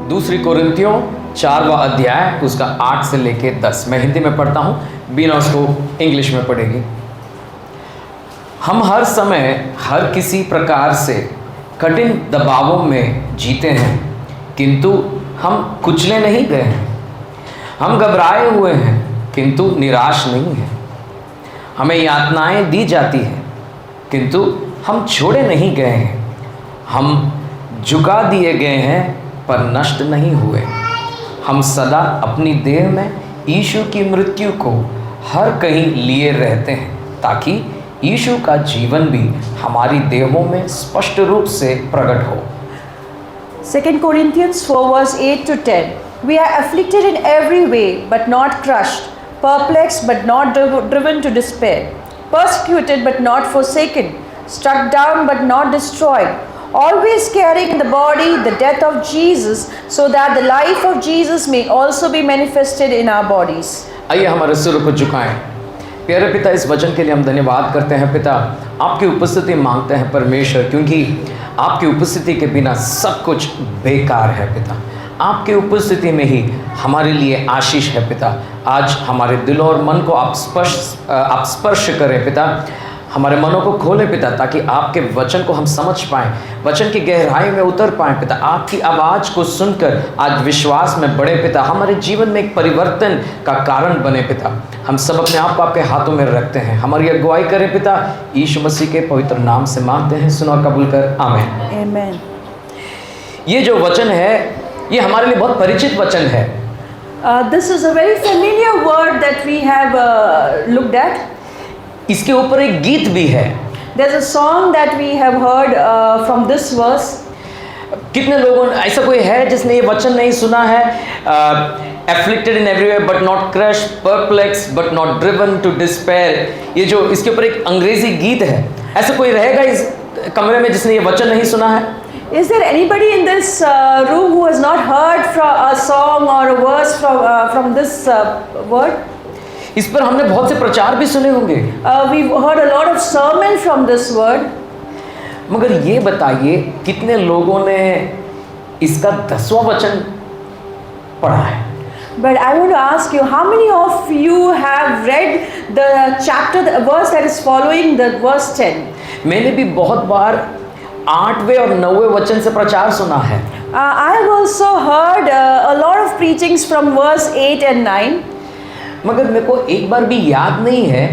दूसरी कोरिन्थियों 4वां अध्याय उसका 8 से लेके 10। मैं हिंदी में पढ़ता हूँ, बीना उसको इंग्लिश में पढ़ेगी। हम हर समय हर किसी प्रकार से कठिन दबावों में जीते हैं, किंतु हम कुचले नहीं गए हैं। हम घबराए हुए हैं, किंतु निराश नहीं हैं। हमें यातनाएं दी जाती हैं, किंतु हम छोड़े नहीं गए हैं। हम झुका दिए गए हैं, पर नष्ट नहीं हुए। हम सदा अपनी देह में यीशु की मृत्यु को हर कहीं लिए रहते हैं, ताकि यीशु का जीवन भी हमारी देहों में स्पष्ट रूप से प्रकट हो। 2 Corinthians 4 verse 8 to 10. We are afflicted in every way, but not crushed, perplexed, but not driven to despair, persecuted, but not forsaken, struck down, but not destroyed, always carrying in the body the death of Jesus, so that the life of Jesus may also be manifested in our bodies. आइए हमारे सिर को झुकाएं। प्यारे पिता, इस वचन के लिए हम धन्यवाद करते हैं। पिता, आपकी उपस्थिति मांगते हैं परमेश्वर, क्योंकि आपकी उपस्थिति के बिना सब कुछ बेकार है। पिता, आपकी उपस्थिति में ही हमारे लिए आशीष है। पिता, आज हमारे दिल और मन को आप स्पर्श करें। पिता, हमारे मनों को खोलें पिता, ताकि आपके वचन को हम समझ पाएं, वचन की गहराई में उतर पाएं। पिता, आपकी आवाज़ को सुनकर आज विश्वास में बढ़े। पिता, हमारे जीवन में एक परिवर्तन का कारण बने। पिता, हम सब अपने आप को आपके हाथों में रखते हैं। हमारी अगुवाई करें पिता, यीशु मसीह के पवित्र नाम से मांगते हैं, सुनो और कबूल कर, आमीन। Amen. ये जो वचन है, ये हमारे लिए बहुत परिचित वचन है। This is a very familiar word that we have looked at. इसके ऊपर एक गीत भी है। There's a song that we have heard from this verse. कितने लोगों ने, ऐसा कोई है जिसने ये वचन नहीं सुना है? Afflicted in every way but not crushed, perplexed but not driven to despair। ये जो इसके ऊपर एक अंग्रेजी गीत है, ऐसा कोई रहेगा इस कमरे में जिसने ये वचन नहीं सुना है? Is there anybody in this room who has not heard from a song or a verse from this word? इस पर हमने बहुत से प्रचार भी सुने होंगे। We've heard a lot of sermon from this word. मगर ये बताइए, कितने लोगों ने इसका 10वां वचन पढ़ा है? But I want to ask you, how many of you have read the chapter, the verse that is following the verse 10? मैंने भी बहुत बार 8वें और 9वें वचन से प्रचार सुना है। I have also heard a lot of preachings from verse 8 and 9. मगर मेरे को एक बार भी याद नहीं है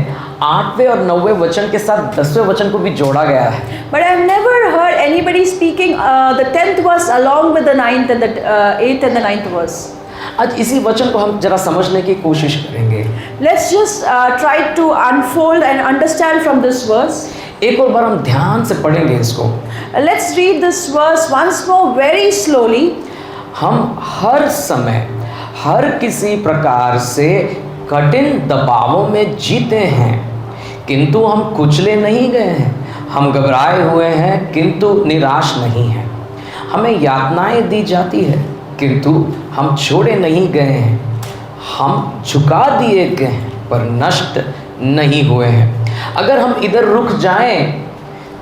8वें और 9वें वचन के साथ 10वें वचन को भी जोड़ा गया है। But I have never heard anybody speaking the 10th verse along with the 9th and the 8th and the 9th verse. आज इसी वचन को हम जरा समझने की कोशिश करेंगे। Let's just try to unfold and understand from this verse. एक और बार हम ध्यान से पढ़ेंगे इसको। Let's read this verse once more very slowly. हम हर समय हर किसी प्रकार से कठिन दबावों में जीते हैं, किंतु हम कुचले नहीं गए हैं। हम घबराए हुए हैं, किंतु निराश नहीं हैं। हमें यातनाएं दी जाती है, किंतु हम छोड़े नहीं गए हैं। हम झुका दिए गए हैं, पर नष्ट नहीं हुए हैं। अगर हम इधर रुक जाएं,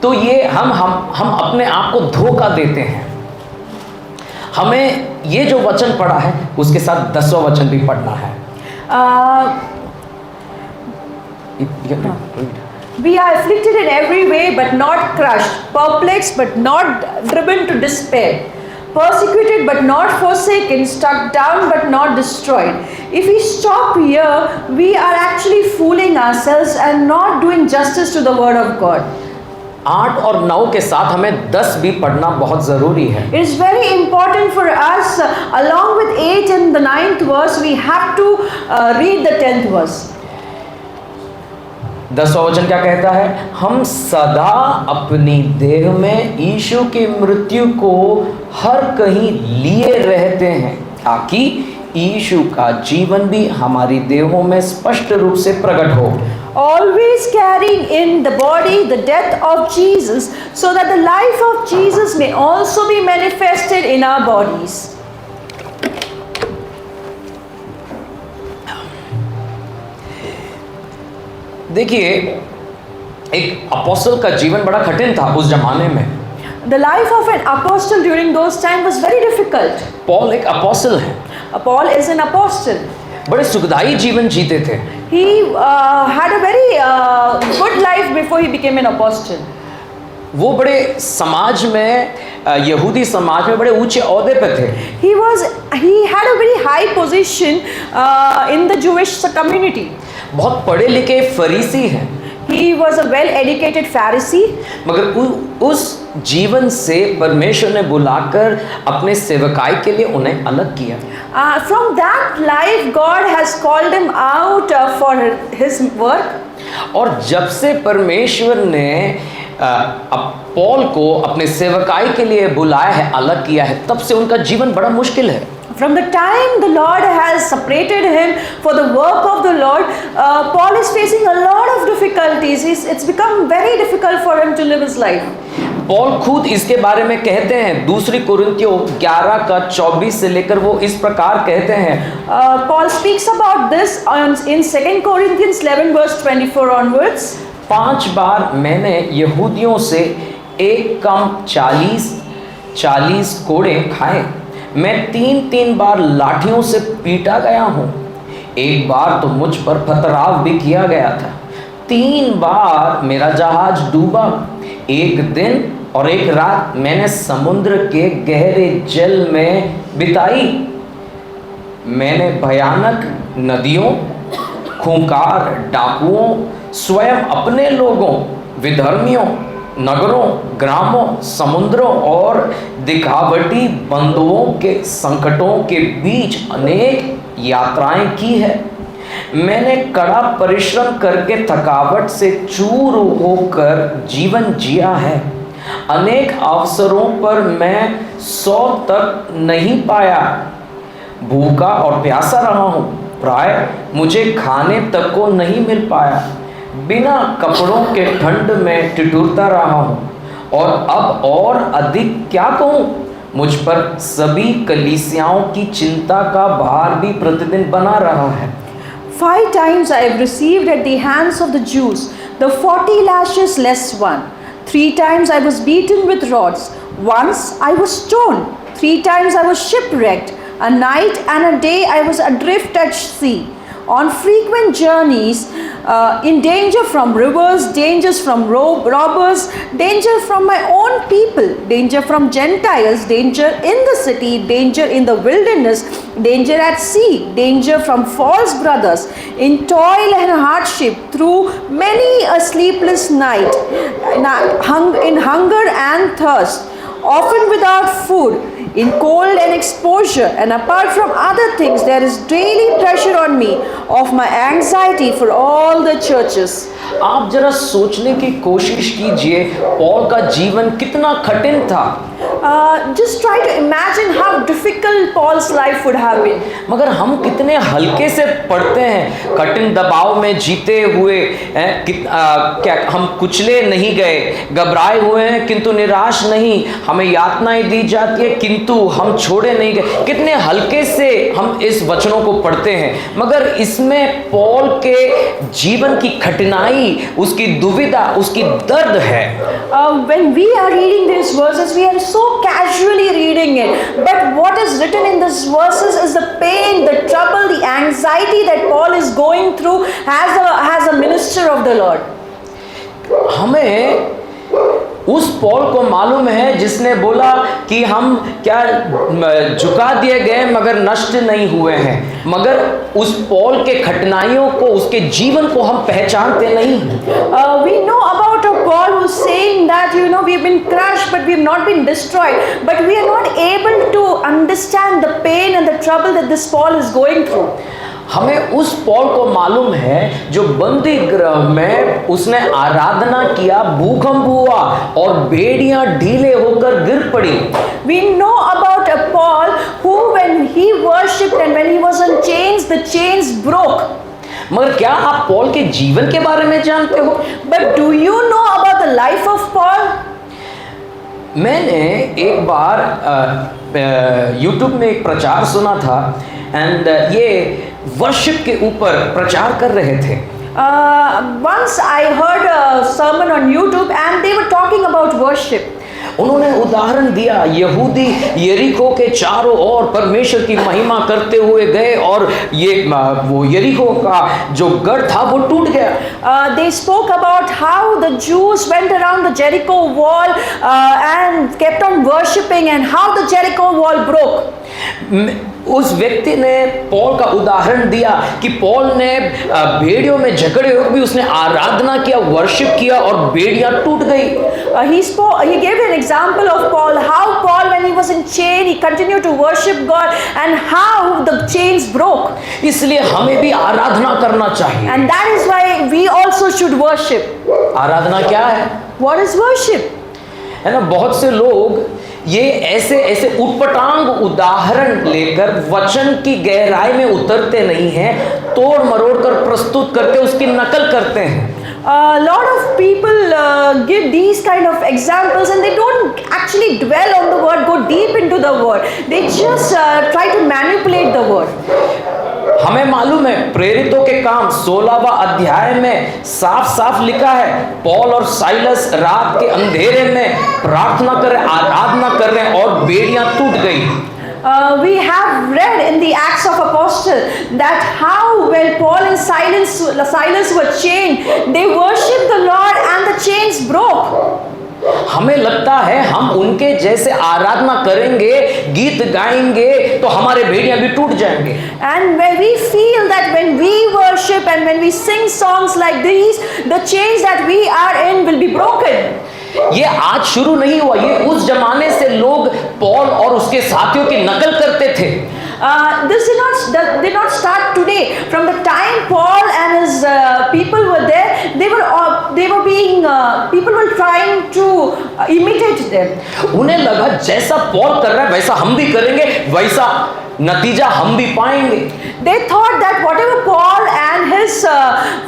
तो ये हम अपने आप को धोखा देते हैं। हमें ये जो वचन पढ़ा है, उसके साथ 10वां वचन भी पढ़ना है। We are afflicted in every way but not crushed, perplexed but not driven to despair, persecuted but not forsaken, struck down but not destroyed. If we stop here, we are actually fooling ourselves and not doing justice to the word of God. 8 और 9 के साथ हमें 10 भी पढ़ना बहुत ज़रूरी है। It is very important for us, along with 8 and the 9th verse, we have to read the 10th verse. 10वां वचन क्या कहता है? हम सदा अपनी देह में यीशु की मृत्यु को हर कहीं लिए रहते हैं, ताकि यीशु का जीवन भी हमारी देहों में स्पष्ट रूप से प्रकट हो। Always carrying in the body the death of Jesus, so that the life of Jesus may also be manifested in our bodies. देखिए, एक अपोस्टल का जीवन बड़ा कठिन था उस जमाने में। The life of an apostle during those times was very difficult. Paul एक अपोस्टल है, Paul is an apostle. बड़े सुखदायी जीवन जीते थे। He had a very good life before he became an apostle. वो बड़े समाज में यहूदी समाज में बड़े ऊंचे ओहदे पे थे। He had a very high position in the Jewish community. बहुत पढ़े लिखे फरीसी हैं, He was a well-educated Pharisee. मगर उस जीवन से परमेश्वर ने बुलाकर अपने सेवकाई के लिए उन्हें अलग किया। From that life, God has called him out for his work. और जब से परमेश्वर ने पॉल को अपने सेवकाई के लिए बुलाया है, अलग किया है, तब से उनका जीवन बड़ा मुश्किल है। From the time the Lord has separated him for the work of the Lord, Paul is facing a lot of difficulties. It's become very difficult for him to live his life. Paul खुद इसके बारे में कहते हैं, दूसरी कुरिन्थियों 11 का 24 से लेकर वो इस प्रकार कहते हैं। Paul speaks about this in 2 Corinthians 11 verse 24 onwards. 5 बार मैंने यहूदियों से एक कम 40 कोड़े खाए। मैं 3 बार लाठियों से पीटा गया हूँ। एक बार तो मुझ पर पथराव भी किया गया था। 3 बार मेरा जहाज डूबा। एक दिन और एक रात मैंने समुद्र के गहरे जल में बिताई। मैंने भयानक नदियों, खूंखार डाकुओं, स्वयं अपने लोगों, विधर्मियों, नगरों, ग्रामों, समुद्रों और दिखावटी बंधुओं के संकटों के बीच अनेक यात्राएं की है। मैंने कड़ा परिश्रम करके थकावट से चूर होकर जीवन जिया है। अनेक अवसरों पर मैं 100 तक नहीं पाया। भूखा और प्यासा रहा हूँ। प्राय मुझे खाने तक को नहीं मिल पाया। बिना कपड़ों के ठंड में ठिठुरता रहा हूँ। और अब और अधिक क्या कहूँ, मुझ पर सभी कलीसियाओं की चिंता का भार भी प्रतिदिन बना रहा है। 5 times I have received at the hands of the Jews the 40 lashes less one. 3 times I was beaten with rods. Once I was stoned. 3 times I was shipwrecked. A night and a day I was adrift at sea. On frequent journeys, in danger from rivers, dangers from robbers, danger from my own people, danger from Gentiles, danger in the city, danger in the wilderness, danger at sea, danger from false brothers, in toil and hardship, through many a sleepless night, in hunger and thirst, often without food, in cold and exposure, and apart from other things, there is daily pressure on me of my anxiety for all the churches. आप जरा सोचने की कोशिश कीजिए, Paul का जीवन कितना कठिन था। Just try to imagine how difficult Paul's life would have been. मगर हम कितने हल्के से पढ़ते हैं, कठिन दबाव में जीते हुए क्या हम कुचले नहीं गए, घबराए हुए हैं किंतु निराश नहीं, हमें यातनाएं दी जाती है किंतु हम छोड़े नहीं गए। कितने हल्के से हम इस वचनों को पढ़ते हैं, मगर इसमें पॉल के जीवन की कठिनाई, उसकी दुविधा, उसकी दर्द है। When we are reading these verses, we are so casually reading it, but what is written in these verses is the pain, the trouble, the anxiety that Paul is going through as a minister of the Lord. हमें उस Paul को मालूम है जिसने बोला कि हम क्या झुका दिए गए मगर नष्ट नहीं हुए हैं, मगर उस पॉल के कठिनाइयों को, उसके जीवन को हम पहचानते नहीं। We know about a Paul who's saying that we've been crushed but we've not been destroyed, but we are not able to understand the pain and the trouble that this Paul is going through. हमें उस Paul को मालूम है जो बंदी गृह में उसने आराधना किया, भूकंप हुआ और बेड़ियां ढीले होकर गिर पड़ी। We know about a Paul who, when he worshipped and when he was on chains, the chains broke. मगर क्या आप पॉल के जीवन के बारे में जानते हो? But do you know about the life of Paul? मैंने एक बार YouTube में एक प्रचार सुना था एंड ये वर्शिप के ऊपर प्रचार कर रहे थे। Once I heard a sermon on YouTube and they were talking about worship. उन्होंने उदाहरण दिया, यहूदी यरीको के चारों ओर परमेश्वर की महिमा करते हुए गए और वो यरीको का जो गढ़ था वो टूट गया। They spoke about how the Jews went around the Jericho wall and kept on worshipping, and how the Jericho wall broke. उस व्यक्ति ने पौल का उदाहरण दिया कि पौल ने भेड़ियों में जकड़े हुए भी उसने आराधना किया, वर्शिप किया और भेड़ियां टूट गई। He gave an example of Paul, how Paul, when he was in chain, he continued to worship God, and how the chains broke. इसलिए हमें भी आराधना करना चाहिए। And that is why we also should worship. आराधना क्या है? What is worship? है ना, बहुत से लोग ये ऐसे उटपटांग उदाहरण लेकर वचन की गहराई में उतरते नहीं हैं, तोड़ मरोड़ कर प्रस्तुत करके उसकी नकल करते हैं। A lot of people give these kind of examples and they don't actually dwell on the word, go deep into the word. They just try to manipulate the word. हमें मालूम है प्रेरितों के काम 16वां अध्याय में साफ साफ लिखा है, पौल और साइलस रात के अंधेरे में प्रार्थना कर रहे, आराधना कर रहे हैं और बेड़ियां टूट गई। We have read in the Acts of Apostles that how when Paul and Silas were chained, they worshipped the Lord and the chains broke. हमें लगता है हम उनके जैसे आराधना करेंगे, गीत गाएंगे तो हमारे भेड़ियां भी टूट जाएंगे। And when we feel that when we worship and when we sing songs like these, the chains that we are in will be broken. ये आज शुरू नहीं हुआ, ये उस जमाने से लोग पौल और उसके साथियों की नकल करते थे। This did not start today. From the time Paul and his people were there, people were trying to imitate them. उन्हें लगा जैसा पौल कर रहा है वैसा हम भी करेंगे, वैसा नतीजा हम भी पाएंगे। They thought that whatever Paul and his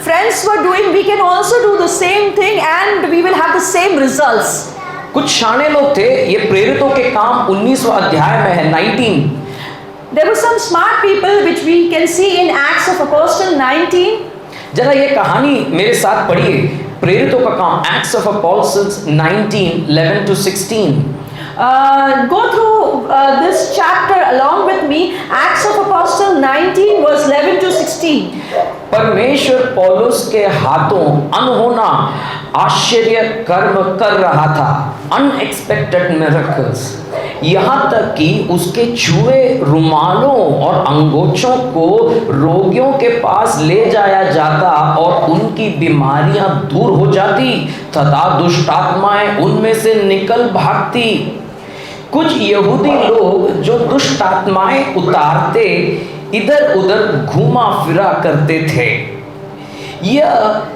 friends were doing, we can also do the same thing and we will have the same results. कुछ शाणे लोग थे, ये प्रेरितों के काम 19वां अध्याय में है 19। There were some smart people which we can see in Acts of Apostles 19. जरा ये कहानी मेरे साथ पढ़िए, प्रेरितों का काम Acts of Apostles 19:11 to 16। Go through this chapter along with me. Acts of Apostles 19 verse 11 to 16. परमेश्वर पौलुस के हाथों अनहोना आश्चर्य कर्म कर रहा था, अनएक्सपेक्टेड मिरेकल्स, यहाँ तक कि उसके छुए रुमालों और अंगोछों को रोगियों के पास ले जाया जाता और उनकी बीमारियां दूर हो जाती तथा दुष्ट आत्माएं उनमें से निकल भागती। कुछ यहूदी लोग जो दुष्ट आत्माएं उतारते इधर उधर घूमा फिरा करते थे, यह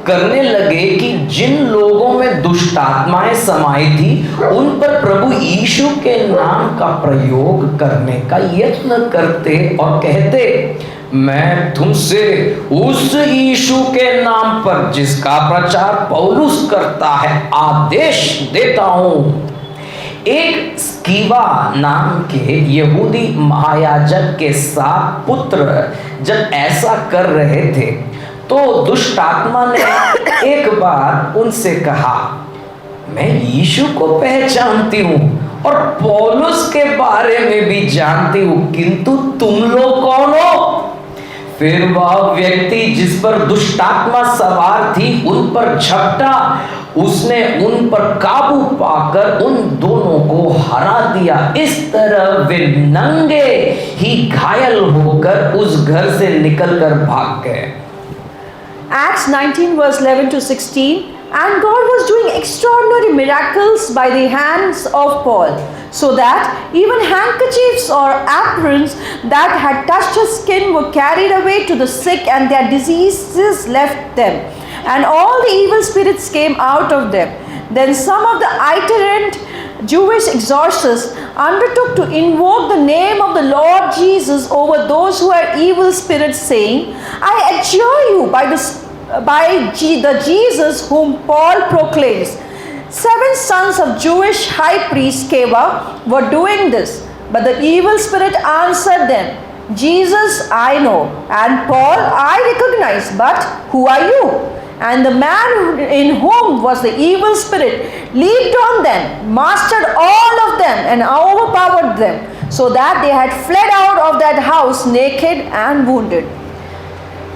करने लगे कि जिन लोगों में दुष्ट आत्माएं समाई थी उन पर प्रभु यीशु के नाम का प्रयोग करने का यत्न करते और कहते, मैं तुमसे उस यीशु के नाम पर जिसका प्रचार पौलुस करता है आदेश देता हूं। एक स्कीवा नाम के यहूदी महायाजक के 7 पुत्र जब ऐसा कर रहे थे तो दुष्ट आत्मा ने एक बार उनसे कहा, मैं यीशु को पहचानती हूं और पौलुस के बारे में भी जानती हूं, किंतु तुम लोग कौन हो? फिर वह व्यक्ति जिस पर दुष्ट आत्मा सवार थी उन पर झपटा, उसने उन पर काबू पाकर उन दोनों को हरा दिया। इस तरह वे नंगे ही घायल होकर उस घर से निकलकर भाग गए। Acts 19 verse 11 to 16. And God was doing extraordinary miracles by the hands of Paul, so that even handkerchiefs or aprons that had touched his skin were carried away to the sick, and their diseases left them, and all the evil spirits came out of them. Then some of the itinerant Jewish exorcists undertook to invoke the name of the Lord Jesus over those who had evil spirits, saying, I adjure you by the Jesus whom Paul proclaims. 7 sons of Jewish high priest Sceva were doing this, but the evil spirit answered them, Jesus I know, and Paul I recognize, but who are you? And the man in whom was the evil spirit leaped on them, mastered all of them, and overpowered them, so that they had fled out of that house naked and wounded.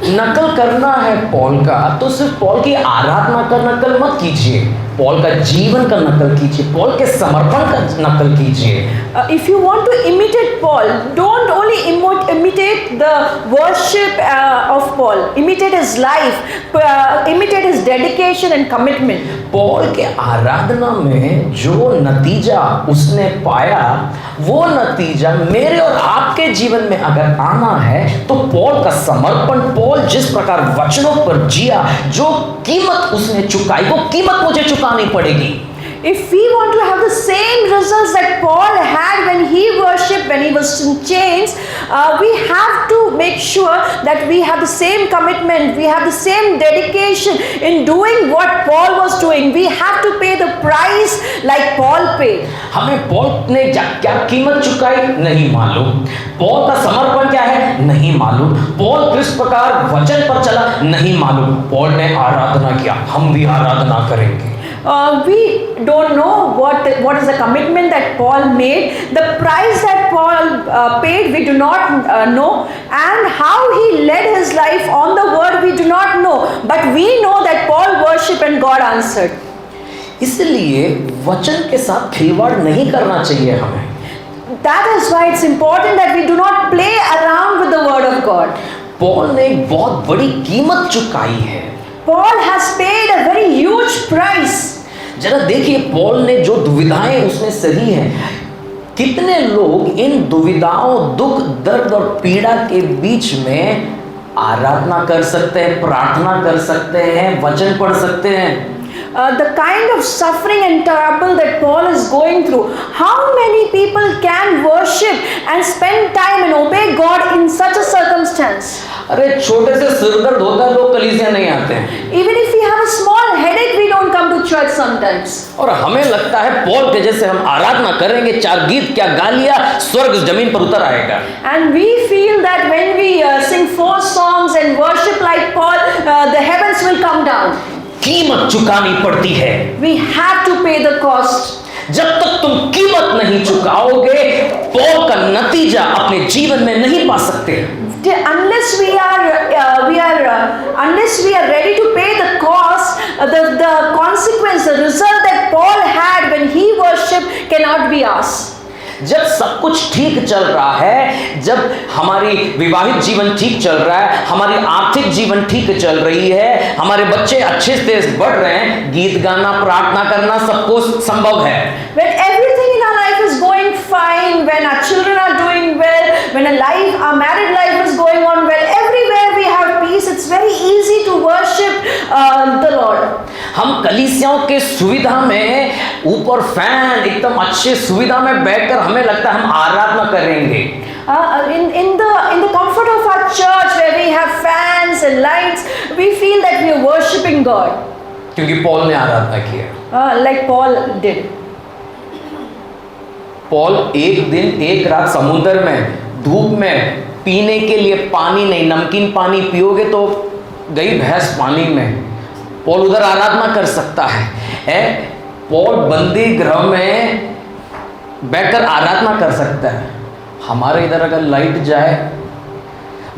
नकल करना है Paul का, तो सिर्फ Paul की आराधना का नकल मत कीजिए, पॉल का जीवन का नकल कीजिए, पॉल के समर्पण का नकल कीजिए। If you want to imitate Paul, don't only imitate the worship of Paul. Imitate his life, imitate his dedication and commitment. Paul के आराधना में जो नतीजा उसने पाया, वो नतीजा मेरे और आपके जीवन में अगर आना है, तो पॉल का समर्पण, पॉल जिस प्रकार वचनों पर जिया, जो कीमत उसने चुकाई, वो कीमत मुझे चुकानी पड़ेगी। If we want to have the same results that Paul had when he worshipped, when he was in chains, we have to make sure that we have the same commitment, we have the same dedication in doing what Paul was doing. We have to pay the price like Paul paid. हमें Paul ने क्या कीमत चुकाई नहीं मालूम, Paul का समर्पण क्या है नहीं मालूम, पॉल किस प्रकार वचन पर चला नहीं मालूम, पॉल ने आराधना किया, हम भी आराधना करेंगे। We don't know what is the commitment that Paul made, the price that Paul paid, we do not know, and how he led his life on the word, we do not know, but we know that Paul worshipped and God answered. इसलिए वचन के साथ खिलवाड़ नहीं करना चाहिए हमें। That is why it's important that we do not play around with the word of God. Paul ने एक बहुत बड़ी कीमत चुकाई है। Paul has paid a very huge price. जरा देखिए पॉल ने जो दुविधाएं उसने सही हैं, कितने लोग इन दुविधाओं, दुख, दर्द और पीड़ा के बीच में आराधना कर सकते हैं, प्रार्थना कर सकते हैं, वचन पढ़ सकते हैं। The kind of suffering and trouble that Paul is going through, how many people can worship and spend time and obey God in such a circumstance? अरे छोटे से सिर दर्द होता है, लोग कलीसिया नहीं आते हैं। Even if we have a small headache, we don't come to church sometimes. और हमें लगता है पॉल के जैसे हम आराधना करेंगे, चार गीत क्या गा लिया, स्वर्ग जमीन पर उतर आएगा। And we feel that when we sing 4 songs and worship like Paul, the heavens will come down. कीमत चुकानी पड़ती है। We have to pay the cost. जब तक तुम कीमत नहीं चुकाओगे, पॉल का नतीजा अपने जीवन में नहीं पा सकते। Unless we are ready to pay the cost, the consequence, the result that Paul had when he worshipped cannot be ours. जब सब कुछ ठीक चल रहा है, जब हमारी विवाहित जीवन ठीक चल रहा है, हमारी आर्थिक जीवन ठीक चल रही है, हमारे बच्चे अच्छे से बढ़ रहे हैं, गीत गाना, प्रार्थना करना सब कुछ संभव है। When everything in our life is going fine, when our children are doing well, when our married life is going on well, everywhere we have peace, it's very easy to worship the Lord. हम कलीसियाओं के सुविधा में ऊपर fan एकदम अच्छे सुविधा में बैठकर हमें लगता है हम आराधना करेंगे। In the comfort of our church where we have fans and lights, we feel that we are worshipping God. क्योंकि पॉल ने आराधना किया। Like Paul did. पॉल एक दिन एक रात समुद्र में धूप में पीने के लिए पानी नहीं, नमकीन पानी पियोगे तो गई भैंस पानी में। पॉल उधर आराधना कर सकता है। पॉल बंदी गृह में बैठकर आराधना कर सकता है। हमारे इधर अगर लाइट जाए,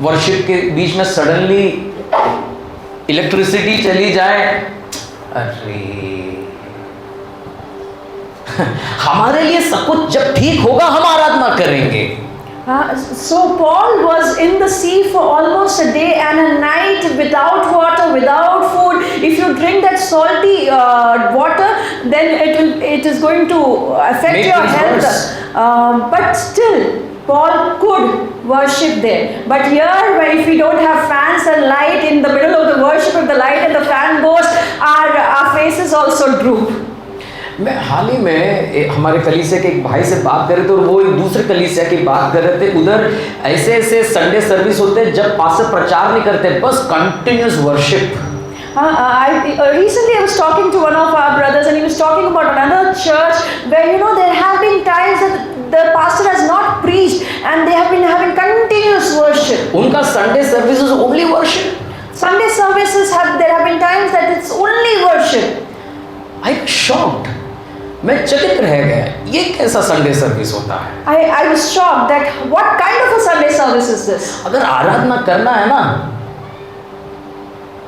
वर्शिप के बीच में सडनली इलेक्ट्रिसिटी चली जाए, अरे हमारे लिए सब कुछ जब ठीक होगा हम आराधना करेंगे। So Paul was in the sea for almost a day and a night without water, without food. If you drink that salty water, then it is going to affect your health. But still, Paul could worship there. But here, if we don't have fans and light in the middle of the worship, if the light and the fan goes, our faces also droop. मैं हाल ही में हमारे कलीसिया के एक भाई से बात कर रहे थे और वो एक दूसरे कलीसिया की बात कर रहे थे। उधर ऐसे ऐसे संडे सर्विस होते हैं जब पास्टर प्रचार नहीं करते, बस continuous worship. Recently I was talking to one of our brothers and he was talking about another church where there have been times that the pastor has not preached and they have been having continuous worship. उनका Sunday service is only worship. Sunday services there have been times that it's only worship. I was shocked. मैं चकित रह गया, ये कैसा Sunday service होता है। I was shocked that what kind of a Sunday service is this? अगर आराधना करना है ना,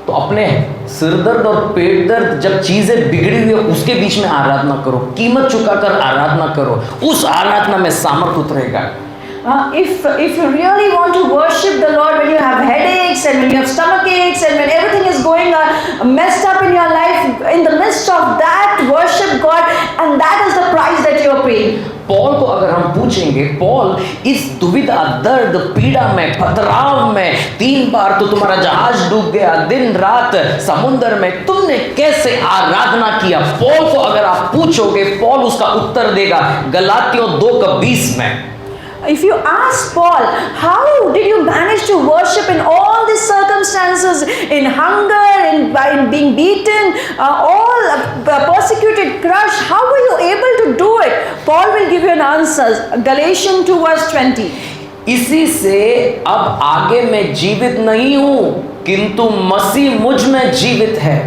तो अपने सिरदर्द और पेट दर्द जब चीजें बिगड़ी हुई है उसके बीच में आराधना करो, कीमत चुकाकर आराधना करो, उस आराधना में सामर्थ उतरेगा। If you really want to worship the Lord when you have headaches and when you have stomach aches and when everything is going messed up in your life, in the midst of that, worship God, and that is the price that you are paying. Paul को अगर हम पूछेंगे, पौल इस दुविधा, दर्द, पीड़ा में, पथराव में 3 बार तो तुम्हारा जहाज डूब गया, दिन रात समुद्र में, तुमने कैसे आराधना किया, पौल को अगर आप पूछोगे, पौल उसका उत्तर देगा गलातियों 2:20 में। If you ask Paul, how did you manage to worship in all these circumstances, in hunger, in being beaten, all persecuted, crushed, how were you able to do it? Paul will give you an answer. Galatians 2:20. इसी से अब आगे मैं जीवित नहीं हूं, किंतु मसीह मुझ में जीवित है।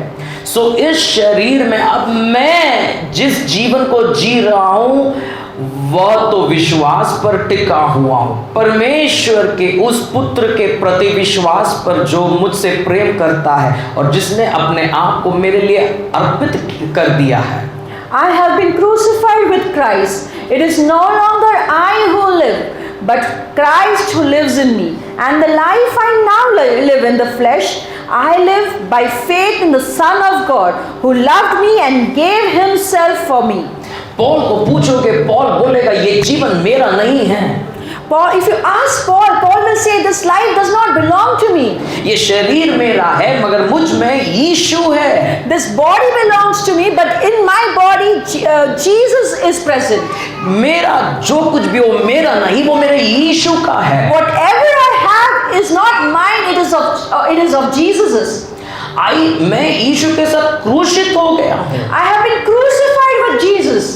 सो इस शरीर में अब मैं जिस जीवन को जी रहा हूं वह तो विश्वास पर टिका हुआ हूं, परमेश्वर के उस पुत्र के प्रति विश्वास पर जो मुझसे प्रेम करता है और जिसने अपने आप को मेरे लिए अर्पित कर दिया है। I have been crucified with Christ. It is no longer I who live, but Christ who lives in me. And the life I now live in the flesh, I live by faith in the Son of God, who loved me and gave himself for me. Paul को पूछोगे, पौल बोलेगा ये जीवन मेरा नहीं है। Paul, if you ask Paul, Paul will say this life does not belong to me. ये शरीर मेरा है मगर मुझ में यीशु है। This body belongs to me, but in my body Jesus is present. मेरा जो कुछ भी हो मेरा नहीं, वो मेरे यीशु का है। Whatever I have is not mine, it is of Jesus's. मैं यीशु के साथ क्रूसित हो गया हूँ। I have been crucified with Jesus.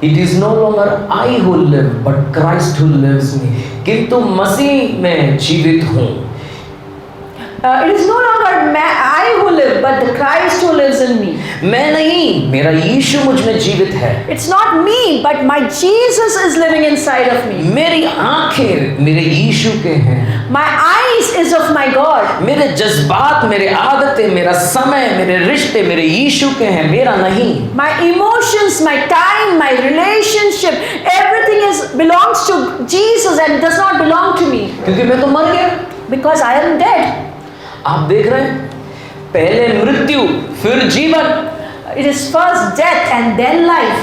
It is no longer I who live, but Christ who lives me. किंतु मसीह में जीवित हूँ। It is no longer I who live, but the Christ who lives in me. मैं नहीं, मेरा यीशु मुझ में जीवित है। It's not me, but my Jesus is living inside of me. मेरी आंखें मेरे यीशु के हैं। My eyes is of my God. मेरे जज्बात, मेरे आदतें, मेरा समय, मेरे रिश्ते मेरे यीशु के हैं, मेरा नहीं। My emotions, my time, my relationship, everything belongs to Jesus and does not belong to me. क्योंकि मैं तो मर गया। Because I am dead. आप देख रहे हैं, पहले मृत्यु फिर जीवन। It is first death and then life.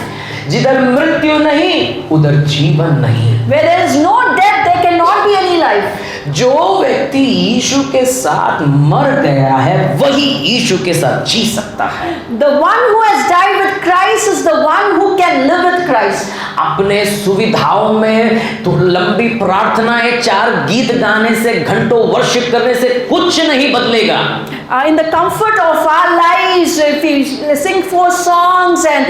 जिधर मृत्यु नहीं उधर जीवन नहीं। Where there is no death, there cannot be any life. जो व्यक्ति यीशु के साथ मर गया है वही यीशु के साथ जी सकता है। The one who has died with Christ is the one who can live with Christ. अपने सुविधाओं में तो लंबी प्रार्थनाएं, 4 गीत गाने से, घंटों वर्शिप करने से कुछ नहीं बदलेगा। In the comfort of our lives, if we sing 4 songs and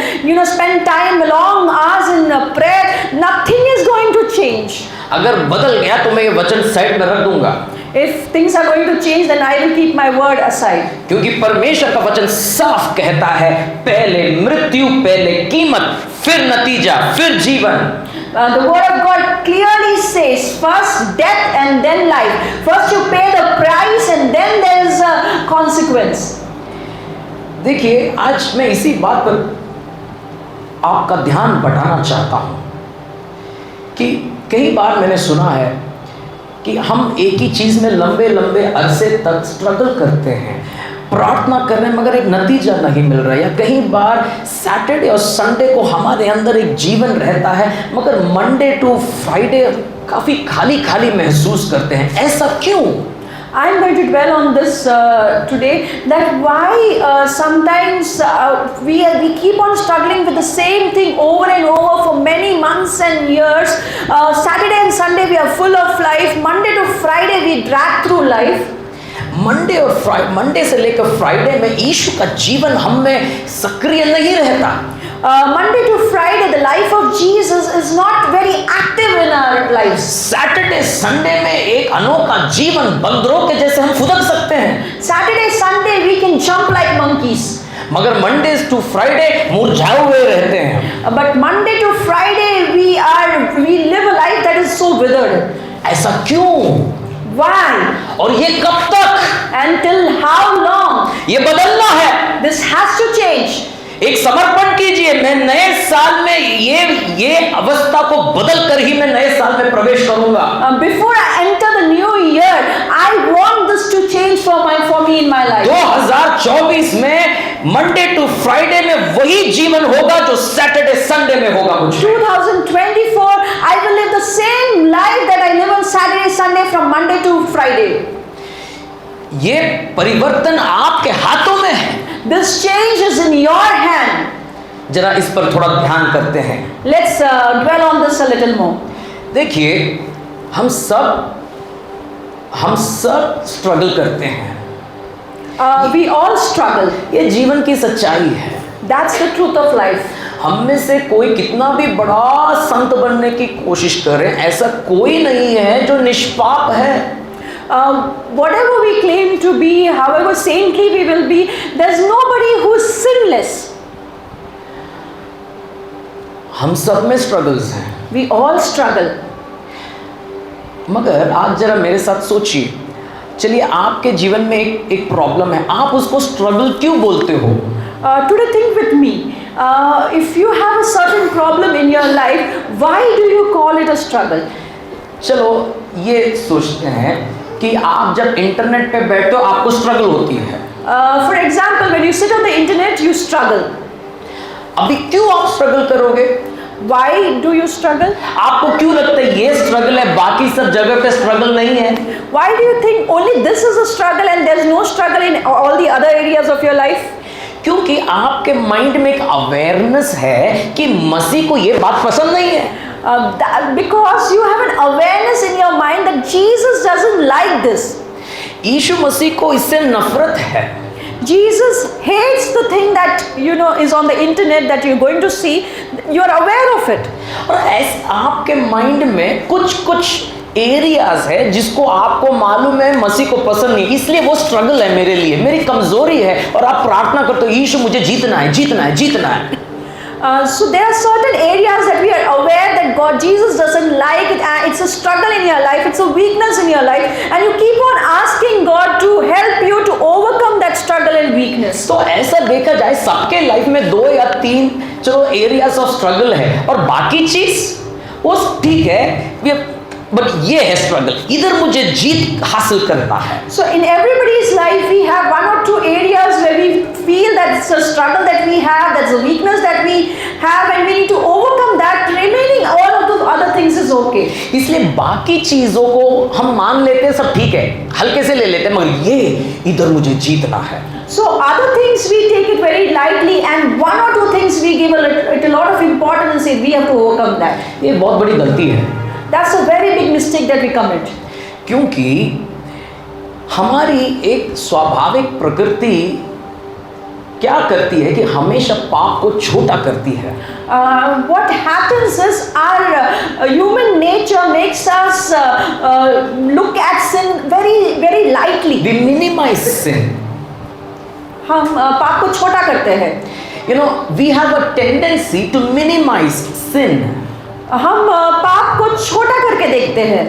spend time long hours in prayer, nothing is going to change. अगर बदल गया तो मैं ये वचन साइड में रख दूंगा। If things are going to change, then I will keep my word aside. क्योंकि परमेश्वर का वचन साफ कहता है, पहले मृत्यु, पहले कीमत, फिर नतीजा, फिर जीवन। The word of God clearly says, first death and then life. First you pay the price and then there is a consequence. देखिए, आज मैं इसी बात पर आपका ध्यान बढ़ाना चाहता हूं कि कई बार मैंने सुना है कि हम एक ही चीज़ में लंबे लंबे अरसे तक स्ट्रगल करते हैं, प्रार्थना कर रहे हैं मगर एक नतीजा नहीं मिल रहा है। या कई बार सैटरडे और संडे को हमारे अंदर एक जीवन रहता है मगर मंडे टू फ्राइडे काफ़ी खाली खाली महसूस करते हैं। ऐसा क्यों? I am going to dwell on this today, that why sometimes we keep on struggling with the same thing over and over for many months and years. Saturday and Sunday we are full of life. Monday to Friday we drag through life. Monday से लेकर Friday में यीशु का जीवन हम में सक्रिय नहीं रहता। Monday to Friday, the life of Jesus is not very active in our lives. Saturday Sunday में एक अनोखा जीवन बंदरों के जैसे हम फुदक सकते हैं। Saturday, Sunday, we can jump like monkeys. मगर मंडे टू फ्राइडे मुरझाए हुए रहते हैं। But Monday to Friday we live a life that is so withered. ऐसा क्यों? Why? और ये कब तक? Until how long? ये बदलना है। This has to change. एक समर्पण कीजिए, मैं नए साल में ये अवस्था को बदल कर ही मैं नए साल में प्रवेश करूंगा। Before I enter the new year, I want this to change for me in my life. 2024 में मंडे टू फ्राइडे में वही जीवन होगा जो सैटरडे संडे में होगा मुझे। 2024, I will live the same life that I live on Saturday, Sunday, from Monday to Friday. ये परिवर्तन आपके हाथों में है। This change is in your hand. जरा इस पर थोड़ा ध्यान करते हैं। Let's dwell on this a little more. देखिए, हम सब स्ट्रगल करते हैं। We all struggle. ये जीवन की सच्चाई है। That's the truth of life. हम में से कोई कितना भी बड़ा संत बनने की कोशिश करे, ऐसा कोई नहीं है जो निष्पाप है। Whatever we claim to be, however saintly we will be, there's nobody who is sinless. हम सब में स्ट्रगल्स हैं। We all struggle. मगर आप जरा मेरे साथ सोचिए, चलिए आपके जीवन में एक प्रॉब्लम है, आप उसको स्ट्रगल क्यों बोलते हो? Today think with me. If you have a certain problem in your life, why do you call it a struggle? चलो ये सोचते हैं कि आप जब इंटरनेट पे बैठते हो आपको स्ट्रगल होती है। For example, when you sit on the internet, you struggle. अभी क्यों आप स्ट्रगल करोगे? Why do you struggle? आपको क्यों लगता है ये स्ट्रगल है, बाकी सब जगह पे स्ट्रगल नहीं है? Why do you think only this is a struggle and there's no struggle in all the other areas of your life? क्योंकि आपके माइंड में एक अवेयरनेस है कि मसीह को ये बात पसंद नहीं है। Because you have an awareness in your mind that Jesus doesn't like this. यीशु मसीह को इससे नफरत है। Jesus hates the thing that is on the internet that you're going to see. You're aware of it. और ऐसे आपके mind में कुछ areas है जिसको आपको मालूम है मसीह को पसंद नहीं, इसलिए वो स्ट्रगल है मेरे लिए, मेरी कमजोरी है, और आप प्रार्थना करते हो यीशु मुझे जीतना है, जीतना है, जीतना है। So there are certain areas that we are aware that Jesus doesn't like it. It's a struggle in your life. It's a weakness in your life, and you keep on asking God to help you to overcome that struggle and weakness. तो ऐसा देखा जाए सबके life में 2 या 3 चलो areas of struggle है, और बाकी चीज वो ठीक है, बट ये है स्ट्रगल, इधर मुझे जीत हासिल करना है। So in everybody's life we have 1 or 2 areas where we feel that it's a struggle that we have, that's a weakness that we have, and we need to overcome that. Remaining all of the other things is okay. इसलिए बाकी चीजों को हम मान लेते हैं, सब ठीक है, हल्के से ले लेते हैं, मगर ये इधर मुझे जीतना है। So other things we take it very lightly, and 1 or 2 things we give it a lot of importance and say we have to overcome that. ये बहुत बड़ी गलती है। That's a very big mistake that we commit. क्योंकि हमारी एक स्वाभाविक प्रकृति क्या करती है कि हमेशा पाप को छोटा करती है। What happens is our human nature makes us look at sin very, very lightly. We minimize sin. हम पाप को छोटा करते हैं। We have a tendency to minimize sin. हम पाप को छोटा करके देखते हैं।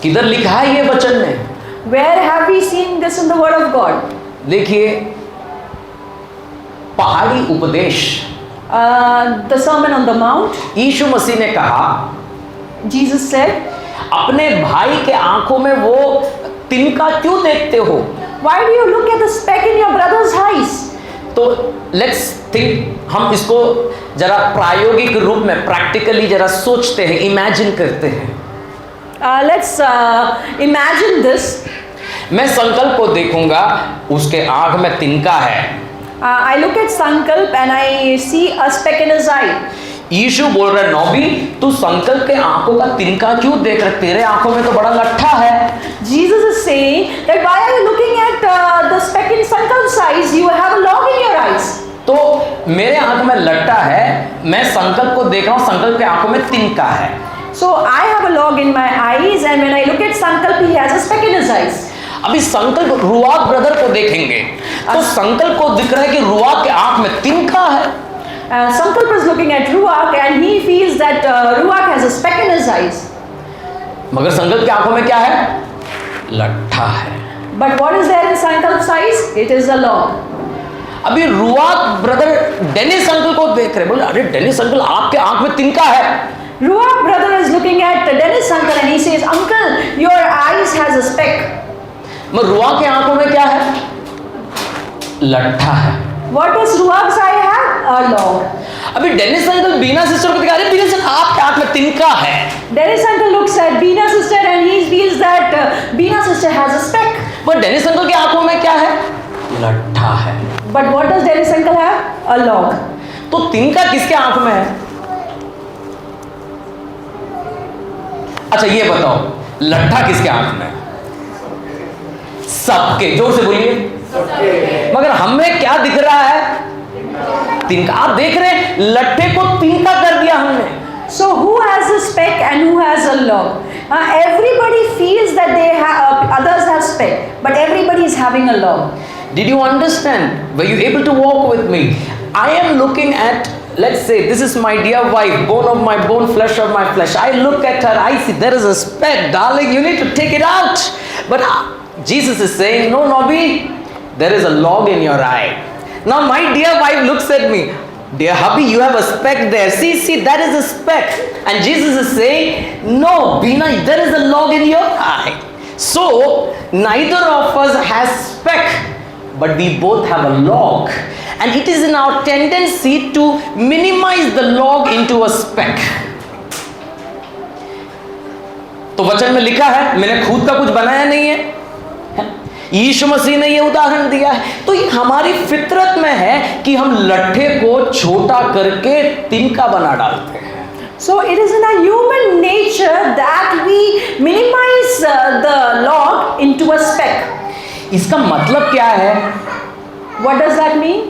किधर लिखा है ये वचन में? Where have we seen this in the word of God? देखिए, पहाड़ी उपदेश, The Sermon on the Mount. यीशु मसीह ने कहा, Jesus said, अपने भाई के आंखों में वो तिनका क्यों देखते हो? Why do you look at the speck in your brother's eyes? तो लेट्स थिंक, हम इसको जरा प्रायोगिक रूप में प्रैक्टिकली जरा सोचते हैं, इमेजिन करते हैं। Let's imagine this. मैं संकल्प को देखूंगा, उसके आंख में तिनका है। I look at Sankalp and I see a speck in his eye. यीशु बोल रहा है, नौबी तू संकल्प के आंखों का तिनका क्यों देख रहा है? तेरे आंखों में तो बड़ा लट्ठा है। Jesus is saying that why are you looking at the speck in Sankalp's eyes? You have a log in your eyes. तो मेरे आंख में लट्ठा है, मैं संकल्प को देख रहा हूँ, संकल्प के आंखों में तिनका है। So I have a log in my eyes, and when I look at Sankalp, he has a speck in his eyes. अभी संकल्प रुआक ब्रदर को देखेंगे तो संकल्प को दिख रहा है कि रुआक के आंख में तिनका है. Sankalp is looking at Ruach and he feels that Ruach has a speck in his eyes. मगर संकल्प की आंखों में क्या है? लट्ठा है. But what is there in Sankalp's eyes? It is a log. अभी रुआक ब्रदर डेनिस अंकल को देख रहे, बोले अरे डेनिस अंकल आपके आंख में तिनका है. Ruach brother is looking at Dennis uncle and he says, Uncle, your eyes has a speck. मगर रुआक के आंखों में क्या है? लट्ठा है. What does Ruach's eye have? A log. अभी डेनिस अंकल बीना सिस्टर को दिखा रहे, बीना सिस्टर आपके आंख में तिनका है. Dennis uncle looks at Beena sister and he feels that Beena sister has a speck. पर डेनिस अंकल की आंखों में क्या है? लट्ठा है. But what does Dennis uncle have? A log. तो तिनका किसके आंख में है? अच्छा ये बताओ, लट्ठा किसके आंख में है? सबके. जोर से बोलिए. मगर हमें क्या दिख रहा है? तिनका. आप देख रहे हैं लट्ठे को तिनका कर दिया हमने. So who has a speck and who has a log? Everybody feels that they have others have speck, but everybody is having a log. Did you understand? Were you able to walk with me? I am looking at, let's say, this is my dear wife, bone of my bone, flesh of my flesh. I look at her, I see there is a speck. Darling, you need to take it out. But Jesus is saying, no, Nobby, there is a log in your eye. Now my dear wife looks at me. Dear hubby, you have a speck there. See, that is a speck. And Jesus is saying, no, Beena, there is a log in your eye. So, neither of us has speck. But we both have a log, and it is in our tendency to minimize the log into a speck. तो वचन में लिखा है, मैंने खुद का कुछ बनाया नहीं है, यीशु मसीह ने ये उदाहरण दिया है. तो ये हमारी फितरत में है कि हम लट्ठे को छोटा करके तिनका बना डालते हैं. So it is in our human nature that we minimize the log into a speck. इसका मतलब क्या है? What does that mean?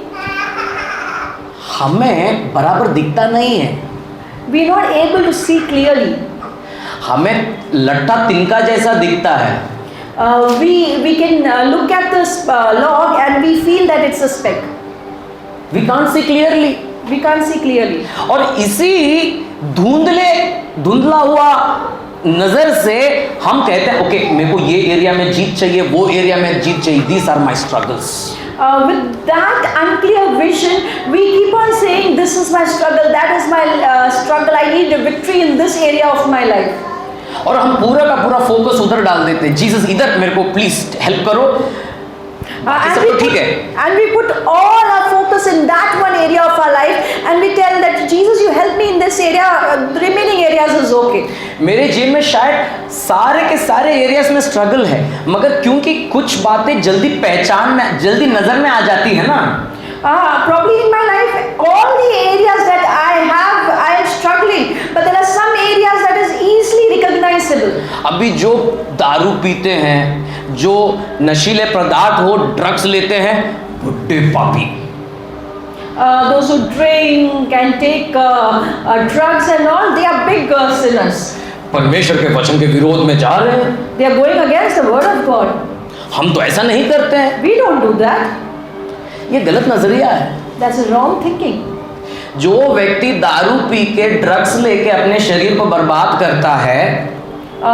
हमें बराबर दिखता नहीं है. We are not able to see clearly. हमें लट्ठा तिनका जैसा दिखता है. We can look at this log and we feel that it's a speck. We can't see clearly. We can't see clearly. और इसी धुंधला हुआ नजर से हम कहते हैं ओके मेरे को ये एरिया में जीत चाहिए, वो एरिया में जीत चाहिए. These are my struggles. With that unclear vision, we keep on saying, this is my struggle, that is my struggle, I need a victory in this area of my life. और हम पूरा का पूरा focus उधर डाल देते हैं. Jesus इधर मेरे को प्लीज हेल्प करो. And we put all our focus in that one area of our life and we tell that Jesus, you help me in this area, the remaining areas is okay. मेरे जीवन में शायद सारे के सारे areas में struggle है, मगर क्योंकि कुछ बातें जल्दी पहचान में, जल्दी नजर में आ जाती है ना. Probably in my life, all the areas that I am struggling, but there are some areas that is easily recognizable. अभी जो दारू पीते हैं, जो नशीले पदार्थ हो, ड्रग्स लेते हैं, बुड्ढे पापी. Those who drink and take drugs and all, they are big sinners. परमेश्वर के वचन के विरोध में जा रहे हैं. They are going against the word of God. हम तो ऐसा नहीं करते हैं. We don't do that. ये गलत नजरिया है. That's a wrong thinking. जो व्यक्ति दारू पी के ड्रग्स लेके अपने शरीर को बर्बाद करता है, a